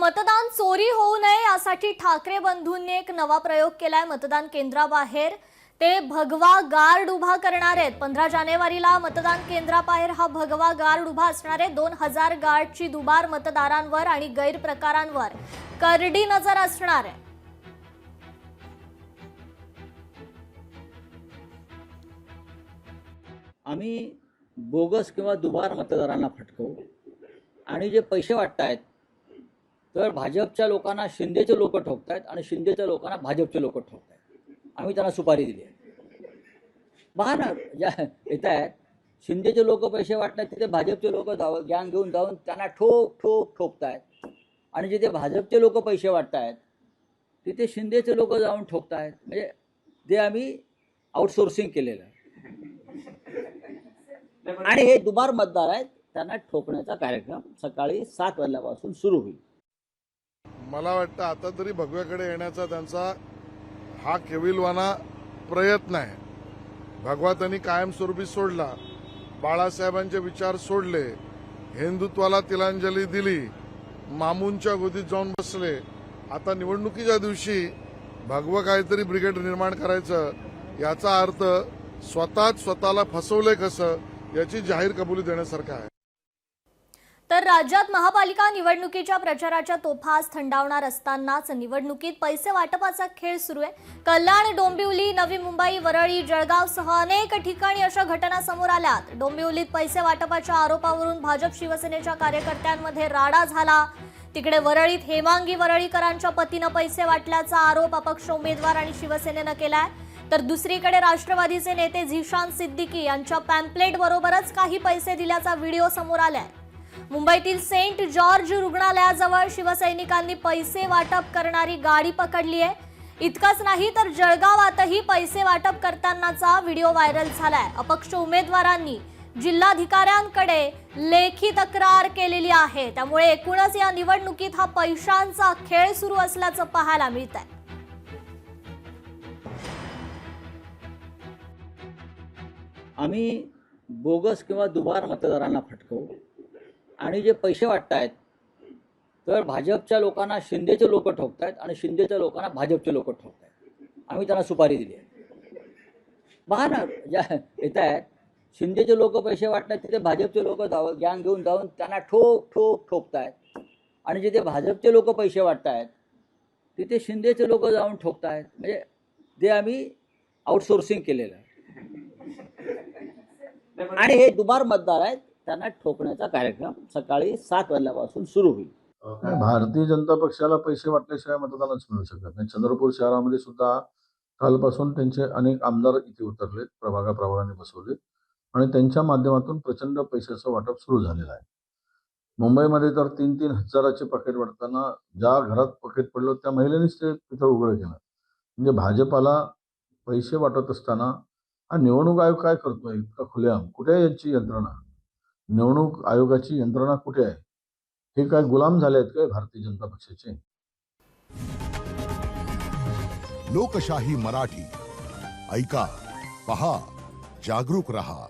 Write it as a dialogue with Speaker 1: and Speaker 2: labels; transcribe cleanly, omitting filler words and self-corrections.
Speaker 1: मतदान चोरी होऊ नये यासाठी ठाकरे बंधूंनी एक नवा प्रयोग केलाय। मतदान केंद्राबाहेर ते भगवा गार्ड उभा करणार आहेत। 15 जानेवारीला मतदान केंद्राबाहेर हा भगवा गार्ड उभा असणार आहे। 2000 गार्डची दुबार मतदारांवर आणि गैरप्रकारांवर करडी नजर असणार आहे।
Speaker 2: आम्ही बोगस किंवा दुबार मतदारांना फटकवू आणि जे पैसे वाटतायत तर भाजपच्या लोकांना शिंदेचे लोक ठोकतायत आणि शिंदेच्या लोकांना भाजपचे लोक ठोकतायत। आम्ही त्यांना सुपारी दिली आहे। बघा ना, ज्या येत आहेत शिंदेचे लोक पैसे वाटतात तिथे भाजपचे लोक गॅंग घेऊन जाऊन त्यांना ठोकतायत आणि जिथे भाजपचे लोक पैसे वाटतायत तिथे शिंदेचे लोक जाऊन ठोकतायत। म्हणजे ते आम्ही आउटसोर्सिंग केलेलं आहे आणि हे दुबार मतदार आहेत त्यांना ठोकण्याचा कार्यक्रम सकाळी 7 वाजल्यापासून सुरू होईल।
Speaker 3: मला वाटतं आता तरी भगव्याकडे येण्याचा त्यांचा हा केविलवाना प्रयत्न आहे। भगवा त्यांनी कायमस्वरूपी सोडला, बाळासाहेबांचे विचार सोडले, हिंदुत्वाला तिलांजली दिली, मामूंच्या गोदीत जाऊन बसले। आता निवडणुकीच्या दिवशी भगवं काहीतरी ब्रिगेड निर्माण करायचं याचा अर्थ स्वतःला फसवलंय कसं याची जाहीर कबुली देण्यासारखं आहे।
Speaker 1: तर राज्यात महापालिका निवडणुकीच्या प्रचाराच्या तोफा थंडावणार असतानाच निवडणुकीत पैसे वाटपाचा खेळ सुरू आहे। कल्याण, डोंबिवली, नवी मुंबई, वरळी, जळगावसह अनेक ठिकाणी अशा घटना समोर आल्यात। डोंबिवलीत पैसे वाटपाच्या आरोपावरून भाजप शिवसेनेच्या कार्यकर्त्यांमध्ये राडा झाला। तिकडे वरळीत हेमांगी वरळीकरांच्या पतीनं पैसे वाटल्याचा आरोप अपक्ष उमेदवार आणि शिवसेनेनं केलाय। तर दुसरीकडे राष्ट्रवादीचे नेते झिशान सिद्दीकी यांच्या पॅम्पलेट बरोबरच काही पैसे दिल्याचा व्हिडिओ समोर आलाय। मुंबईतील सेंट जॉर्ज रुग्णालयाजवळ शिवसैनिकांनी पैसे वाटप करणारी गाडी पकडली आहे। इतकंच नाही तर जळगावातही पैसे वाटप करतानाचा व्हिडिओ व्हायरल झालाय। अपक्ष उमेदवारांनी जिल्हाधिकाऱ्यांकडे लेखी तक्रार केलेली आहे। त्यामुळे एकूणच या निवडणुकीत हा पैशांचा खेळ सुरू असल्याचं पाहायला मिळत आहे।
Speaker 2: आम्ही बोगस किंवा दुबार मतदारांना फटकवू आणि जे पैसे वाटतायत तर भाजपच्या लोकांना शिंदेचे लोक ठोकतायत आणि शिंदेच्या लोकांना भाजपचे लोक ठोकतायत। आम्ही त्यांना सुपारी दिली आहे। बघा ना, ज्या येत आहेत शिंदेचे लोक पैसे वाटतात तिथे भाजपचे लोक गॅंग घेऊन जाऊन त्यांना ठोकतायत आणि जिथे भाजपचे लोक पैसे वाटतायत तिथे शिंदेचे लोक जाऊन ठोकतायत। म्हणजे ते आम्ही आउटसोर्सिंग केलेलं आहे आणि हे दुबार मतदार आहेत त्यांना ठोकण्याचा कार्यक्रम सकाळी 7 वाजल्यापासून सुरू होईल।
Speaker 4: भारतीय जनता पक्षाला पैसे वाटल्याशिवाय मतदानच मिळू शकत नाही। चंद्रपूर शहरामध्ये सुद्धा कालपासून त्यांचे अनेक आमदार इथे उतरलेत, प्रभागाने बसवले आणि त्यांच्या माध्यमातून प्रचंड पैशाचं वाटप सुरू झालेलं आहे। मुंबईमध्ये तर 3-3 हजाराचे पाकिट वाटताना ज्या घरात पाकिट पडलं त्या महिलेनेच ते तिथं उघड केलं। म्हणजे भाजपाला पैसे वाटत असताना हा निवडणूक आयोग काय करतोय इतका खुलेआम? कुठे आहे यांची यंत्रणा? निवडणूक आयोगाची यंत्रणा कुठे आहे? हे काय गुलाम झाले आहेत काय भारतीय जनता पक्षाचे?
Speaker 5: लोकशाही मराठी ऐका, पहा, जागरूक रहा।